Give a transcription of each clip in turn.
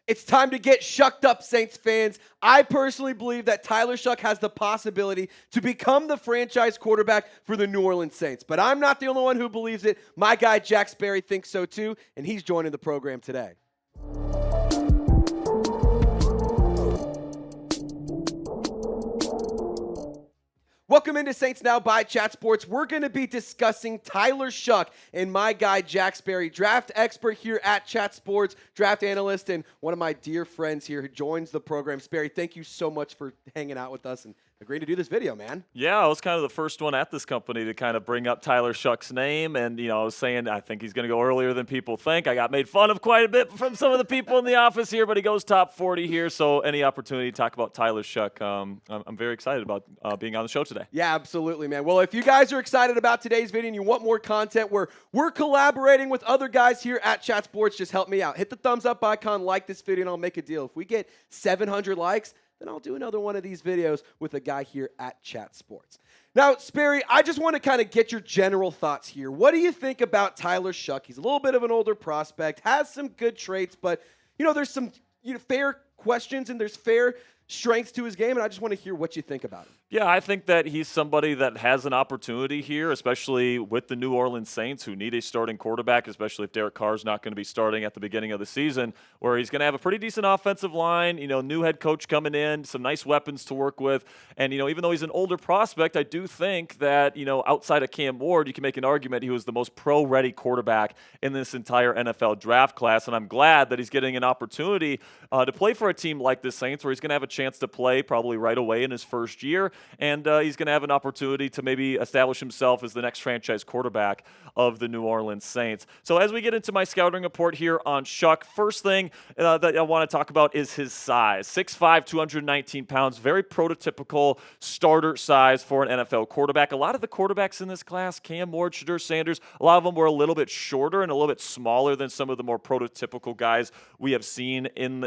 It's time to get shucked up, Saints fans. I personally believe that Tyler Shough has the possibility to become the franchise quarterback for the New Orleans Saints. But I'm not the only one who believes it. My guy, Jack Sperry, thinks so too, and he's joining the program today. Welcome into Saints Now by Chat Sports. We're going to be discussing Tyler Shough and my guy, Jack Sperry, draft expert here at Chat Sports, draft analyst, and one of my dear friends here who joins the program. Sperry, thank you so much for hanging out with us and agreeing to do this video, man. Yeah, I was kind of the first one at this company to kind of bring up Tyler Shough's name, and I was saying I think he's going to go earlier than people think. I got made fun of quite a bit from some of the people in the office here, but he goes top 40 here, so any opportunity to talk about Tyler Shough, I'm very excited about being on the show today. Yeah, absolutely, man. Well, if you guys are excited about today's video and you want more content where we're collaborating with other guys here at Chat Sports, just help me out. Hit the thumbs up icon, like this video, and I'll make a deal. If we get 700 likes, then I'll do another one of these videos with a guy here at Chat Sports. Now, Sperry, I just want to kind of get your general thoughts here. What do you think about Tyler Shough? He's a little bit of an older prospect, has some good traits, but, there's some fair questions and there's fair strengths to his game, and I just want to hear what you think about him. Yeah, I think that he's somebody that has an opportunity here, especially with the New Orleans Saints, who need a starting quarterback, especially if Derek Carr is not going to be starting at the beginning of the season, where he's going to have a pretty decent offensive line, new head coach coming in, some nice weapons to work with, and, even though he's an older prospect, I do think that, outside of Cam Ward, you can make an argument he was the most pro-ready quarterback in this entire NFL draft class, and I'm glad that he's getting an opportunity to play for a team like the Saints, where he's going to have a chance to play probably right away in his first year, and he's going to have an opportunity to maybe establish himself as the next franchise quarterback of the New Orleans Saints. So as we get into my scouting report here on Shough, first thing that I want to talk about is his size. 6'5", 219 pounds, very prototypical starter size for an NFL quarterback. A lot of the quarterbacks in this class, Cam Ward, Shadur Sanders, a lot of them were a little bit shorter and a little bit smaller than some of the more prototypical guys we have seen in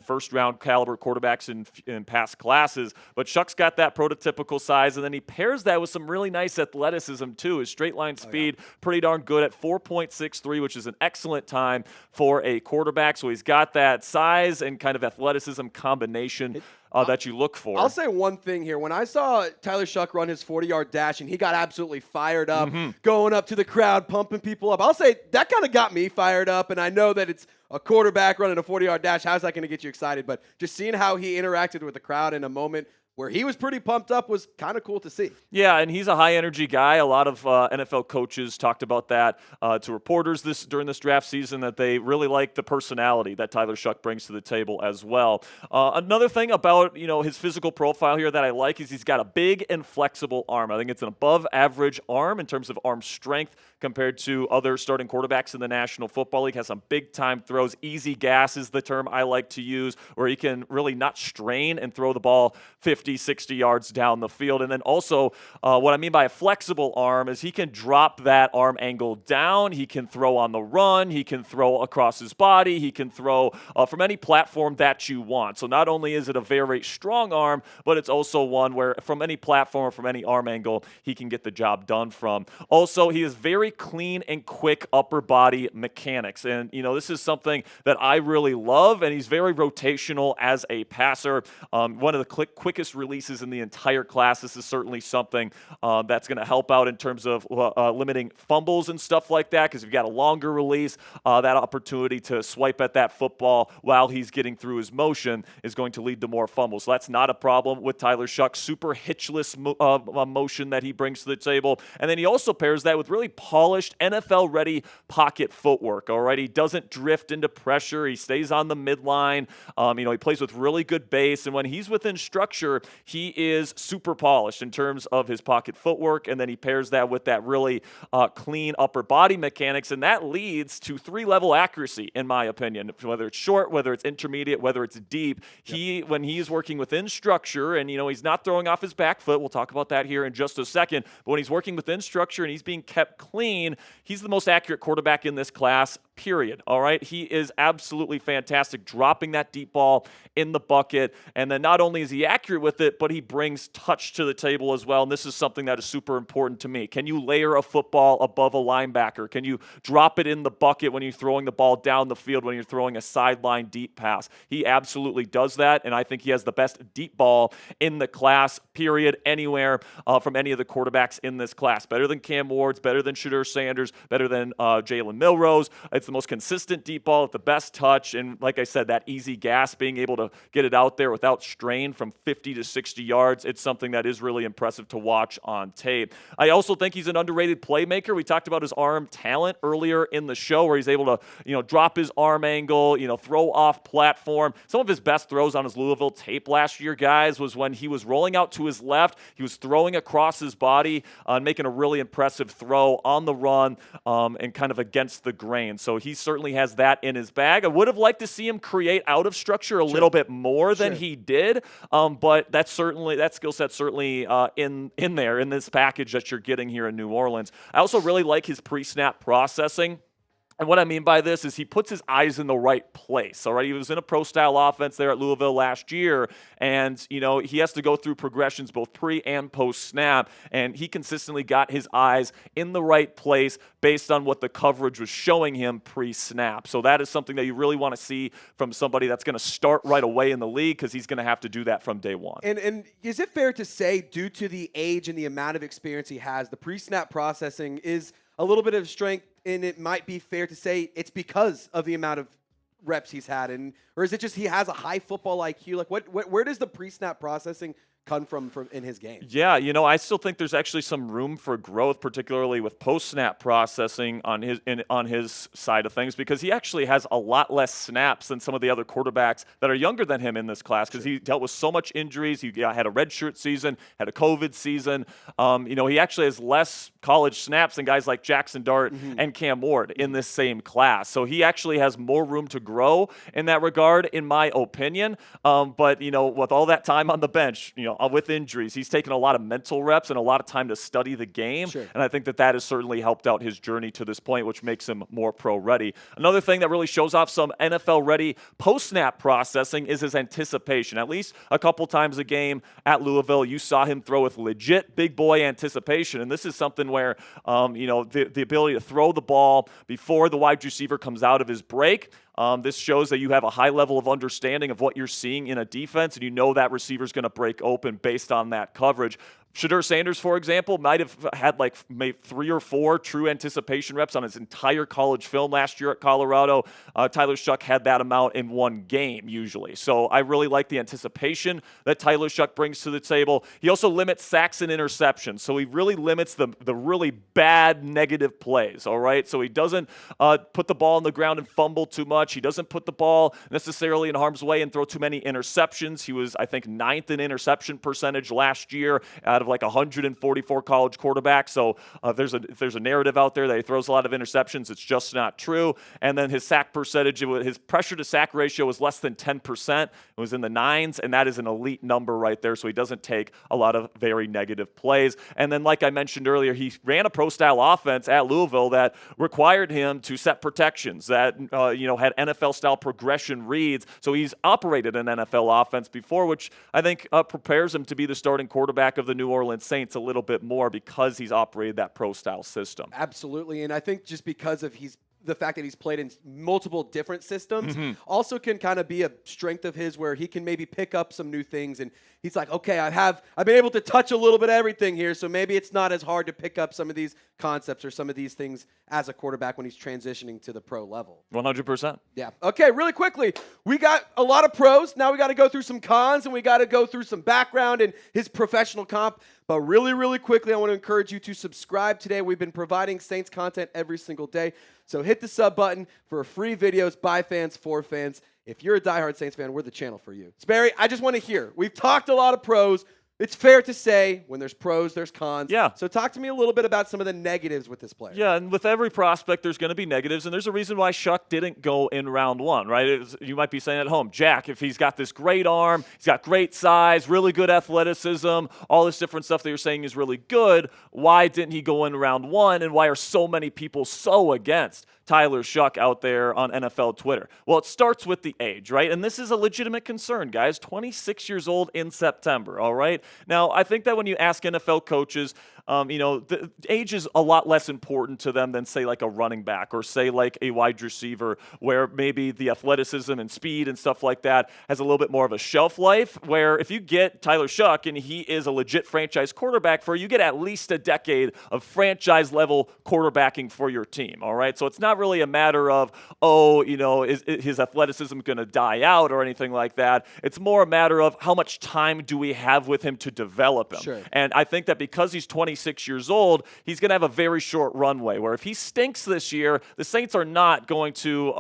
first-round caliber quarterbacks in past classes. But Shough's got that prototypical size, and then he pairs that with some really nice athleticism too. His straight-line speed, pretty darn good at 4.63, which is an excellent time for a quarterback. So he's got that size and kind of athleticism combination that you look for. I'll say one thing here. When I saw Tyler Shough run his 40-yard dash and he got absolutely fired up, going up to the crowd, pumping people up, I'll say that kind of got me fired up, and I know that it's a quarterback running a 40-yard dash. How's that going to get you excited? But just seeing how he interacted with the crowd in a moment where he was pretty pumped up was kind of cool to see. Yeah, and he's a high-energy guy. A lot of NFL coaches talked about that to reporters during this draft season, that they really like the personality that Tyler Shough brings to the table as well. Another thing about his physical profile here that I like is he's got a big and flexible arm. I think it's an above-average arm in terms of arm strength compared to other starting quarterbacks in the National Football League. Has some big-time throws. Easy gas is the term I like to use, where he can really not strain and throw the ball 50, 60 yards down the field. And then also, what I mean by a flexible arm is he can drop that arm angle down. He can throw on the run. He can throw across his body. He can throw from any platform that you want. So not only is it a very strong arm, but it's also one where from any platform or from any arm angle, he can get the job done from. Also, he is very clean and quick upper body mechanics. And, this is something that I really love, and he's very rotational as a passer. One of the quickest releases in the entire class. This is certainly something that's going to help out in terms of limiting fumbles and stuff like that, because if you've got a longer release, that opportunity to swipe at that football while he's getting through his motion is going to lead to more fumbles. So that's not a problem with Tyler Shough. Super hitchless motion that he brings to the table. And then he also pairs that with really polished NFL-ready pocket footwork. All right, he doesn't drift into pressure. He stays on the midline. He plays with really good base, and when he's within structure, he is super polished in terms of his pocket footwork, and then he pairs that with that really clean upper body mechanics, and that leads to 3-level accuracy, in my opinion. Whether it's short, whether it's intermediate, whether it's deep, when he's working within structure, and he's not throwing off his back foot, we'll talk about that here in just a second, but when he's working within structure and he's being kept clean, he's the most accurate quarterback in this class, period. All right. He is absolutely fantastic dropping that deep ball in the bucket. And then not only is he accurate with it, but he brings touch to the table as well. And this is something that is super important to me. Can you layer a football above a linebacker? Can you drop it in the bucket when you're throwing the ball down the field, when you're throwing a sideline deep pass? He absolutely does that. And I think he has the best deep ball in the class, period, anywhere from any of the quarterbacks in this class. Better than Cam Ward's, better than Shadur Sanders, better than Jalen Milrose. It's the most consistent deep ball with the best touch. And like I said, that easy gas, being able to get it out there without strain from 50 to 60 yards, it's something that is really impressive to watch on tape. I also think he's an underrated playmaker. We talked about his arm talent earlier in the show, where he's able to, drop his arm angle, throw off platform. Some of his best throws on his Louisville tape last year, guys, was when he was rolling out to his left. He was throwing across his body and making a really impressive throw on the run and kind of against the grain. So he certainly has that in his bag. I would have liked to see him create out of structure a little bit more than he did, but that skill set certainly in there in this package that you're getting here in New Orleans. I also really like his pre-snap processing. And what I mean by this is he puts his eyes in the right place, all right? He was in a pro-style offense there at Louisville last year, and, he has to go through progressions both pre- and post-snap, and he consistently got his eyes in the right place based on what the coverage was showing him pre-snap. So that is something that you really want to see from somebody that's going to start right away in the league, because he's going to have to do that from day one. And is it fair to say, due to the age and the amount of experience he has, the pre-snap processing is a little bit of strength, and it might be fair to say it's because of the amount of reps he's had, or is it just he has a high football IQ? Like, where does the pre-snap processing come from in his game? Yeah, I still think there's actually some room for growth, particularly with post-snap processing on his side of things, because he actually has a lot less snaps than some of the other quarterbacks that are younger than him in this class, because he dealt with so much injuries. He had a redshirt season, had a COVID season. He actually has less college snaps than guys like Jackson Dart and Cam Ward in this same class. So he actually has more room to grow in that regard, in my opinion. But with all that time on the bench, with injuries, he's taken a lot of mental reps and a lot of time to study the game. Sure. And I think that has certainly helped out his journey to this point, which makes him more pro-ready. Another thing that really shows off some NFL-ready post-snap processing is his anticipation. At least a couple times a game at Louisville, you saw him throw with legit big boy anticipation. And this is something where, the ability to throw the ball before the wide receiver comes out of his break. This shows that you have a high level of understanding of what you're seeing in a defense, and you know that receiver's going to break open based on that coverage. Shadur Sanders, for example, might have had maybe 3 or 4 true anticipation reps on his entire college film last year at Colorado. Tyler Shough had that amount in one game usually. So I really like the anticipation that Tyler Shough brings to the table. He also limits sacks and interceptions. So he really limits the really bad negative plays, all right? So he doesn't put the ball on the ground and fumble too much. He doesn't put the ball necessarily in harm's way and throw too many interceptions. He was, I think, 9th in interception percentage last year out of 144 college quarterbacks. So if there's a narrative out there that he throws a lot of interceptions, it's just not true. And then his sack percentage, his pressure to sack ratio was less than 10%. It was in the 9s, and that is an elite number right there. So he doesn't take a lot of very negative plays. And then, like I mentioned earlier, he ran a pro-style offense at Louisville that required him to set protections that had NFL-style progression reads. So he's operated an NFL offense before, which I think prepares him to be the starting quarterback of the New Orleans Saints a little bit more, because he's operated that pro-style system. Absolutely, and I think just because of the fact that he's played in multiple different systems also can kind of be a strength of his, where he can maybe pick up some new things, and he's like, okay, I've been able to touch a little bit of everything here, so maybe it's not as hard to pick up some of these concepts or some of these things as a quarterback when he's transitioning to the pro level. 100%. Yeah. Okay, really quickly, we got a lot of pros. Now we got to go through some cons, and we got to go through some background and his professional comp. But really, really quickly, I want to encourage you to subscribe today. We've been providing Saints content every single day. So hit the sub button for free videos by fans, for fans. If you're a diehard Saints fan, we're the channel for you. Sperry, I just want to hear. We've talked a lot of pros. it's fair to say when there's pros, there's cons. Yeah. So talk to me a little bit about some of the negatives with this player. Yeah, and with every prospect, there's going to be negatives, and there's a reason why Shough didn't go in round one, right? You might be saying at home, Jack, if he's got this great arm, he's got great size, really good athleticism, all this different stuff that you're saying is really good, why didn't he go in round one, and why are so many people so against Tyler Shough out there on NFL Twitter? Well, it starts with the age, right? And this is a legitimate concern, guys. 26 years old in September, all right? Now, I think that when you ask NFL coaches, the age is a lot less important to them than, say, like a running back or, say, like a wide receiver, where maybe the athleticism and speed and stuff like that has a little bit more of a shelf life, where if you get Tyler Shough and he is a legit franchise quarterback for you, get at least a decade of franchise-level quarterbacking for your team, all right? So it's not really a matter of, is his athleticism going to die out or anything like that. It's more a matter of how much time do we have with him to develop him. Sure. And I think that because he's 26 years old, he's going to have a very short runway, where if he stinks this year, the Saints are not going to,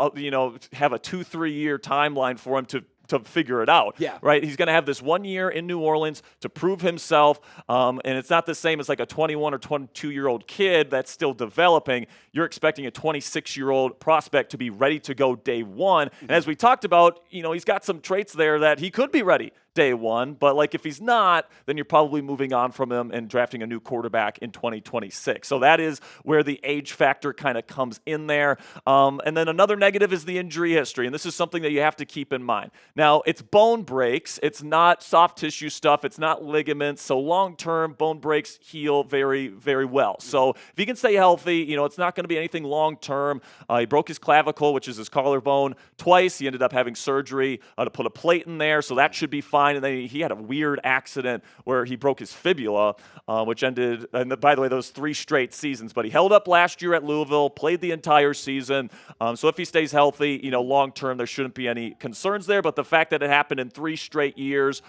have a 2-3 year timeline for him to figure it out, right? He's going to have this 1 year in New Orleans to prove himself, and it's not the same as like a 21 or 22-year-old kid that's still developing. You're expecting a 26-year-old prospect to be ready to go day one, and as we talked about, he's got some traits there that he could be ready day one, but like if he's not, then you're probably moving on from him and drafting a new quarterback in 2026. So that is where the age factor kind of comes in there. And then another negative is the injury history, and this is something that you have to keep in mind. Now, it's bone breaks. It's not soft tissue stuff. It's not ligaments. So long-term, bone breaks heal very, very well. So if he can stay healthy, it's not going to be anything long-term. He broke his clavicle, which is his collarbone, twice. He ended up having surgery to put a plate in there, so that should be fine. And then he had a weird accident where he broke his fibula, which ended, and by the way, those 3 straight seasons. But he held up last year at Louisville, played the entire season. So if he stays healthy, long term, there shouldn't be any concerns there. But the fact that it happened in 3 straight years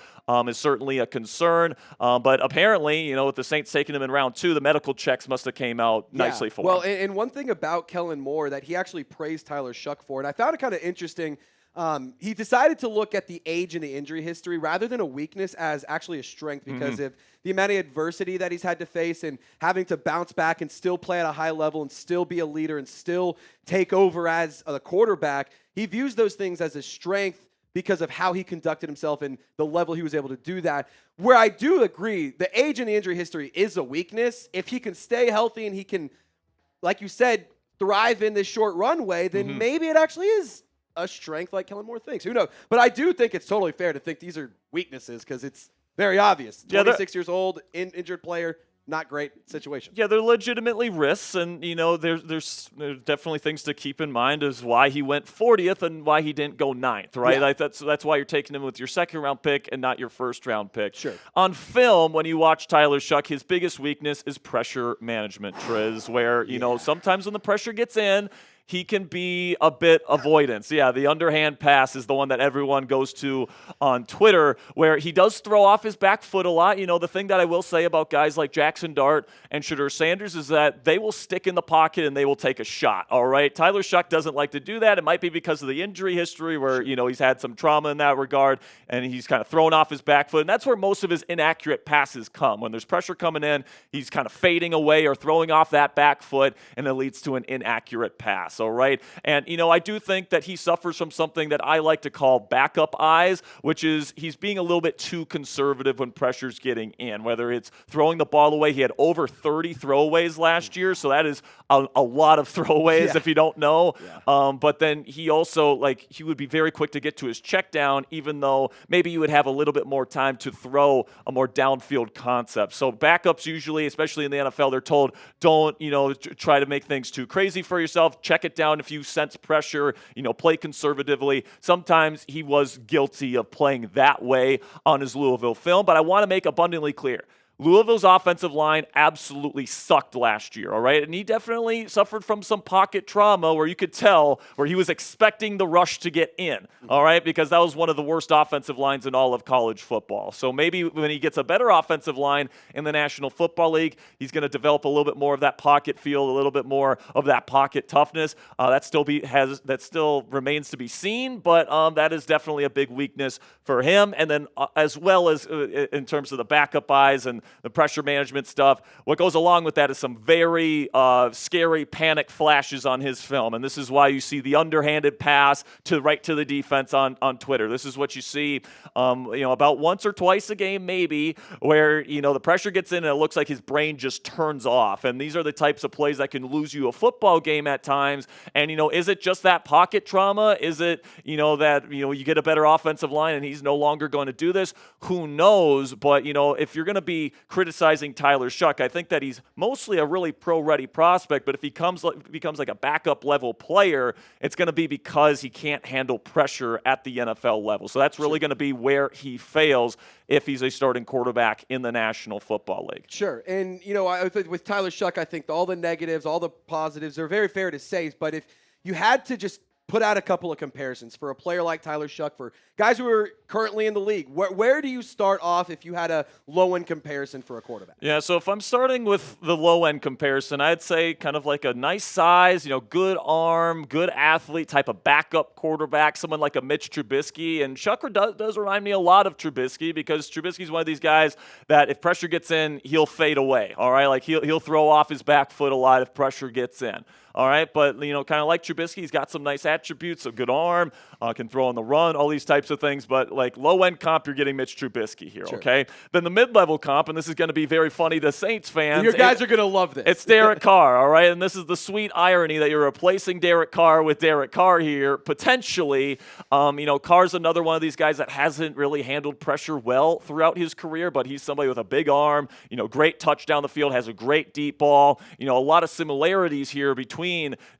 is certainly a concern. But apparently, with the Saints taking him in round 2, the medical checks must have came out nicely for him. Well, and one thing about Kellen Moore that he actually praised Tyler Shough for, and I found it kind of interesting. He decided to look at the age and the injury history rather than a weakness as actually a strength because of the amount of adversity that he's had to face and having to bounce back and still play at a high level and still be a leader and still take over as a quarterback. He views those things as a strength because of how he conducted himself and the level he was able to do that. Where I do agree, the age and the injury history is a weakness. If he can stay healthy and he can, like you said, thrive in this short runway, then maybe it actually is a strength like Kellen Moore thinks. Who knows? But I do think it's totally fair to think these are weaknesses because it's very obvious. 26 years old, injured player, not great situation. Yeah, they're legitimately risks, and there's definitely things to keep in mind as why he went 40th and why he didn't go 9th, right? Yeah. Like that's why you're taking him with your 2nd round pick and not your 1st round pick. Sure. On film, when you watch Tyler Shough, his biggest weakness is pressure management, Triz, where sometimes when the pressure gets in, he can be a bit avoidance. Yeah, the underhand pass is the one that everyone goes to on Twitter, where he does throw off his back foot a lot. The thing that I will say about guys like Jackson Dart and Shadur Sanders is that they will stick in the pocket and they will take a shot, all right? Tyler Shough doesn't like to do that. It might be because of the injury history where, he's had some trauma in that regard, and he's kind of thrown off his back foot. And that's where most of his inaccurate passes come. When there's pressure coming in, he's kind of fading away or throwing off that back foot, and it leads to an inaccurate pass. All right. And, I do think that he suffers from something that I like to call backup eyes, which is he's being a little bit too conservative when pressure's getting in, whether it's throwing the ball away. He had over 30 throwaways last year, so that is a lot of throwaways if you don't know. Yeah. But then he also, he would be very quick to get to his check down, even though maybe you would have a little bit more time to throw a more downfield concept. So backups usually, especially in the NFL, they're told, don't, try to make things too crazy for yourself. Check it down if you sense pressure, play conservatively. Sometimes he was guilty of playing that way on his Louisville film, but I want to make abundantly clear, Louisville's offensive line absolutely sucked last year, all right? And he definitely suffered from some pocket trauma where you could tell where he was expecting the rush to get in, all right? Because that was one of the worst offensive lines in all of college football. So maybe when he gets a better offensive line in the National Football League, he's going to develop a little bit more of that pocket feel, a little bit more of that pocket toughness. That still remains to be seen, but that is definitely a big weakness for him. And then as well as in terms of the backup eyes and the pressure management stuff, what goes along with that is some very scary panic flashes on his film. And this is why you see the underhanded pass right to the defense on Twitter. This is what you see about once or twice a game maybe, where the pressure gets in and it looks like his brain just turns off. And these are the types of plays that can lose you a football game at times. And is it just that pocket trauma? Is it that you get a better offensive line and he's no longer going to do this? Who knows? But if you're going to be criticizing Tyler Shough, I think that he's mostly a really pro-ready prospect. But if he becomes like a backup level player, it's going to be because he can't handle pressure at the NFL level. So that's really going to be where he fails if he's a starting quarterback in the National Football League. Sure. And, with Tyler Shough, I think all the negatives, all the positives are very fair to say. But if you had to just put out a couple of comparisons for a player like Tyler Shough, for guys who are currently in the league, where do you start off if you had a low-end comparison for a quarterback? Yeah, so if I'm starting with the low-end comparison, I'd say kind of like a nice size, good arm, good athlete type of backup quarterback, someone like a Mitch Trubisky. And Shough does remind me a lot of Trubisky, because Trubisky's one of these guys that if pressure gets in, he'll fade away, all right? Like he'll throw off his back foot a lot if pressure gets in. All right, but, kind of like Trubisky, he's got some nice attributes, a good arm, can throw on the run, all these types of things. But, like, low-end comp, you're getting Mitch Trubisky here, sure. Okay? Then the mid-level comp, and this is going to be very funny to Saints fans. Your guys are going to love this. It's Derek Carr, all right? And this is the sweet irony that you're replacing Derek Carr with Derek Carr here, potentially. Carr's another one of these guys that hasn't really handled pressure well throughout his career, but he's somebody with a big arm, great touch down the field, has a great deep ball. A lot of similarities here between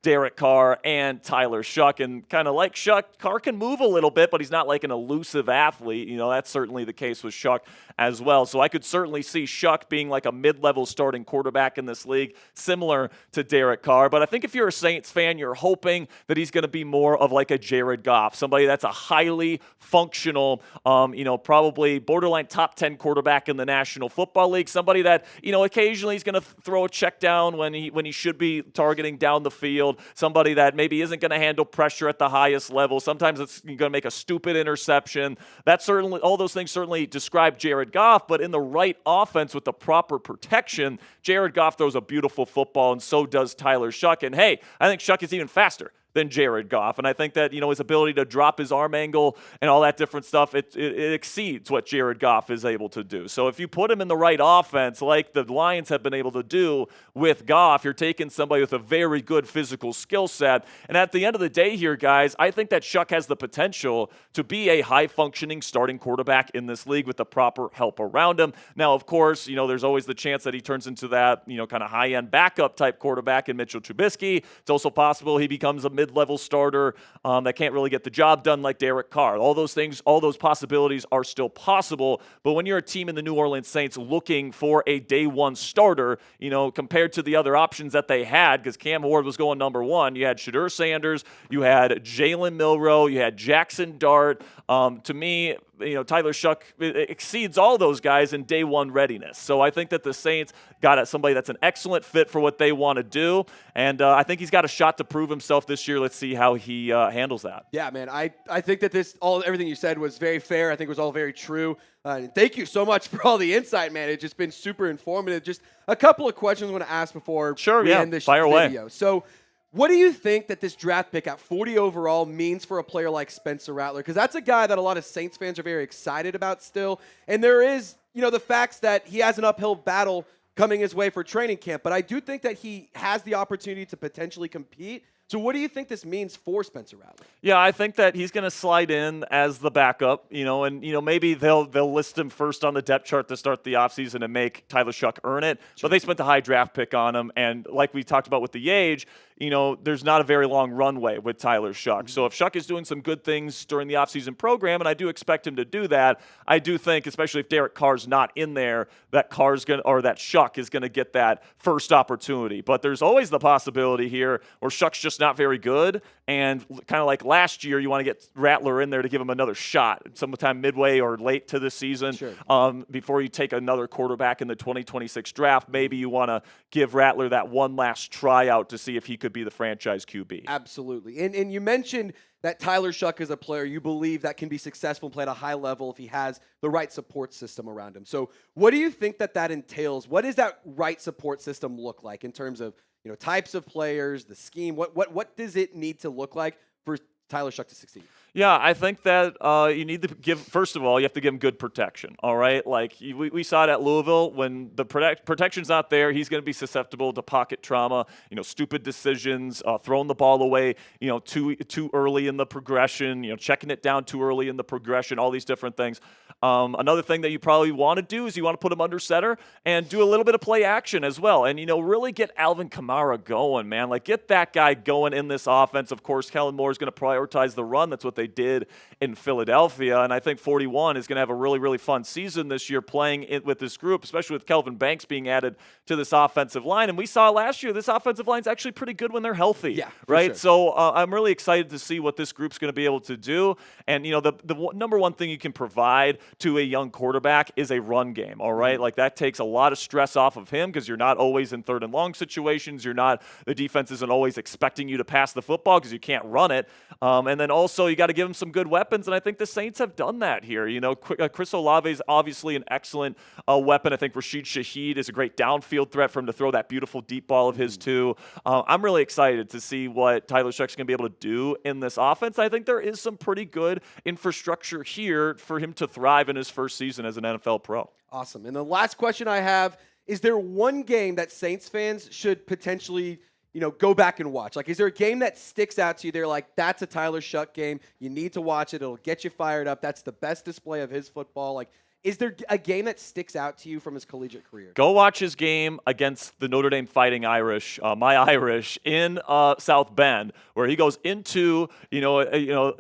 Derek Carr and Tyler Shough. And kind of like Shough, Carr can move a little bit, but he's not like an elusive athlete. That's certainly the case with Shough as well. So I could certainly see Shough being like a mid-level starting quarterback in this league, similar to Derek Carr. But I think if you're a Saints fan, you're hoping that he's going to be more of like a Jared Goff, somebody that's a highly functional, probably borderline top 10 quarterback in the National Football League, somebody that, occasionally he's going to throw a check down when he should be targeting down the field, somebody that maybe isn't going to handle pressure at the highest level. Sometimes it's going to make a stupid interception. All those things certainly describe Jared Goff, but in the right offense with the proper protection, Jared Goff throws a beautiful football, and so does Tyler Shough. And hey, I think Shough is even faster than Jared Goff. And I think that, his ability to drop his arm angle and all that different stuff, it exceeds what Jared Goff is able to do. So if you put him in the right offense, like the Lions have been able to do with Goff, you're taking somebody with a very good physical skill set. And at the end of the day here, guys, I think that Shough has the potential to be a high-functioning starting quarterback in this league with the proper help around him. Now, of course, there's always the chance that he turns into that, kind of high-end backup type quarterback in Mitchell Trubisky. It's also possible he becomes a mid-level starter that can't really get the job done like Derek Carr. All those things, all those possibilities are still possible. But when you're a team in the New Orleans Saints looking for a day one starter, compared to the other options that they had, because Cam Ward was going number one, you had Shadur Sanders, you had Jalen Milroe, you had Jackson Dart. To me, Tyler Shough exceeds all those guys in day one readiness. So I think that the Saints got somebody that's an excellent fit for what they want to do. And I think he's got a shot to prove himself this year. Let's see how he handles that. Yeah, man. I think that everything you said was very fair. I think it was all very true. Thank you so much for all the insight, man. It's just been super informative. Just a couple of questions I want to ask before we end this Fire video. Away. So what do you think that this draft pick at 40 overall means for a player like Spencer Rattler? Because that's a guy that a lot of Saints fans are very excited about still. And there is, the facts that he has an uphill battle coming his way for training camp. But I do think that he has the opportunity to potentially compete. So what do you think this means for Spencer Rattler? Yeah, I think that he's going to slide in as the backup, and maybe they'll list him first on the depth chart to start the offseason and make Tyler Shough earn it. Sure. But they spent the high draft pick on him, and like we talked about with the age, there's not a very long runway with Tyler Shough. So if Shough is doing some good things during the offseason program, and I do expect him to do that, I do think, especially if Derek Carr's not in there, that Shough is going to get that first opportunity. But there's always the possibility here where Shuck's just not very good, and kind of like last year, you want to get Rattler in there to give him another shot sometime midway or late to the season. Sure. Before you take another quarterback in the 2026 draft. Maybe you want to give Rattler that one last tryout to see if he could be the franchise QB. Absolutely. And you mentioned that Tyler Shough is a player you believe that can be successful and play at a high level if he has the right support system around him. So what do you think that entails? What does that right support system look like in terms of types of players, the scheme? What does it need to look like for Tyler Shough to succeed? Yeah, I think that you need to give, first of all, you have to give him good protection, all right? Like, we saw it at Louisville. When the protection's not there, he's going to be susceptible to pocket trauma, stupid decisions, throwing the ball away, too early in the progression, checking it down too early in the progression, all these different things. Another thing that you probably want to do is you want to put him under center and do a little bit of play action as well. And, really get Alvin Kamara going, man. Like, get that guy going in this offense. Of course, Kellen Moore is going to prioritize the run. That's what they did in Philadelphia, and I think 41 is going to have a really, really fun season this year playing it with this group, especially with Kelvin Banks being added to this offensive line. And we saw last year this offensive line is actually pretty good when they're healthy, right? Sure. So I'm really excited to see what this group's going to be able to do. And the number one thing you can provide to a young quarterback is a run game. All right, like that takes a lot of stress off of him because you're not always in third and long situations. The defense isn't always expecting you to pass the football because you can't run it. And then also you got to give him some good weapons, and I think the Saints have done that here. Chris Olave is obviously an excellent weapon. I think Rashid Shaheed is a great downfield threat for him to throw that beautiful deep ball of his too. I'm really excited to see what Tyler Shough's going to be able to do in this offense. I think there is some pretty good infrastructure here for him to thrive in his first season as an NFL pro. Awesome. And the last question I have, is there one game that Saints fans should potentially go back and watch? Like, is there a game that sticks out to you? They're like, that's a Tyler Shough game. You need to watch it. It'll get you fired up. That's the best display of his football. Like, is there a game that sticks out to you from his collegiate career? Go watch his game against the Notre Dame Fighting Irish, my Irish, in South Bend, where he goes into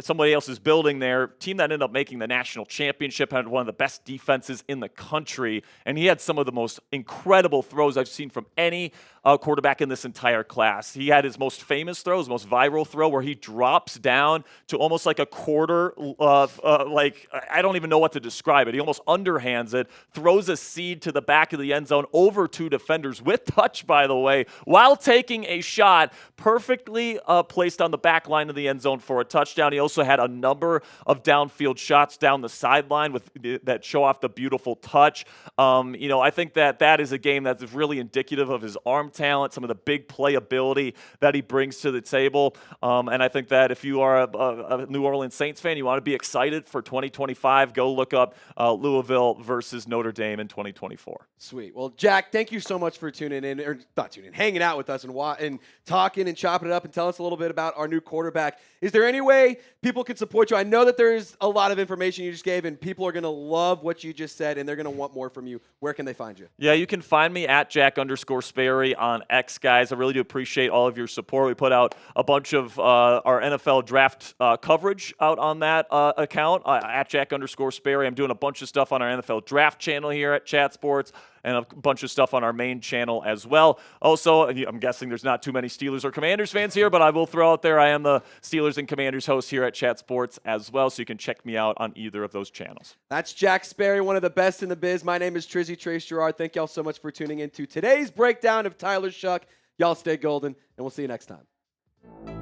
somebody else's building there. Team that ended up making the national championship, had one of the best defenses in the country, and he had some of the most incredible throws I've seen from any quarterback in this entire class. He had his most famous throw, his most viral throw, where he drops down to almost like a quarter, I don't even know what to describe it. He almost underhands it, throws a seed to the back of the end zone over two defenders with touch, by the way, while taking a shot perfectly placed on the back line of the end zone for a touchdown. He also had a number of downfield shots down the sideline that show off the beautiful touch. I think that is a game that's really indicative of his arm talent, some of the big playability that he brings to the table. And I think that if you are a New Orleans Saints fan, you want to be excited for 2025, go look up Louisville versus Notre Dame in 2024. Sweet. Well, Jack, thank you so much for tuning in, or not tuning in, hanging out with us and talking and chopping it up and telling us a little bit about our new quarterback. Is there any way people can support you? I know that there's a lot of information you just gave, and people are going to love what you just said, and they're going to want more from you. Where can they find you? Yeah, you can find me at Jack_Sperry on X, guys. I really do appreciate all of your support. We put out a bunch of our NFL draft coverage out on that account at Jack_Sperry. I'm doing a bunch of stuff on our NFL draft channel here at Chat Sports, and a bunch of stuff on our main channel as well. Also, I'm guessing there's not too many Steelers or Commanders fans here, but I will throw out there I am the Steelers and Commanders host here at Chat Sports as well, so you can check me out on either of those channels. That's Jack Sperry, one of the best in the biz. My name is Trizzy Trace Girouard. Thank y'all so much for tuning in to today's breakdown of Tyler Shough. Y'all stay golden, and we'll see you next time.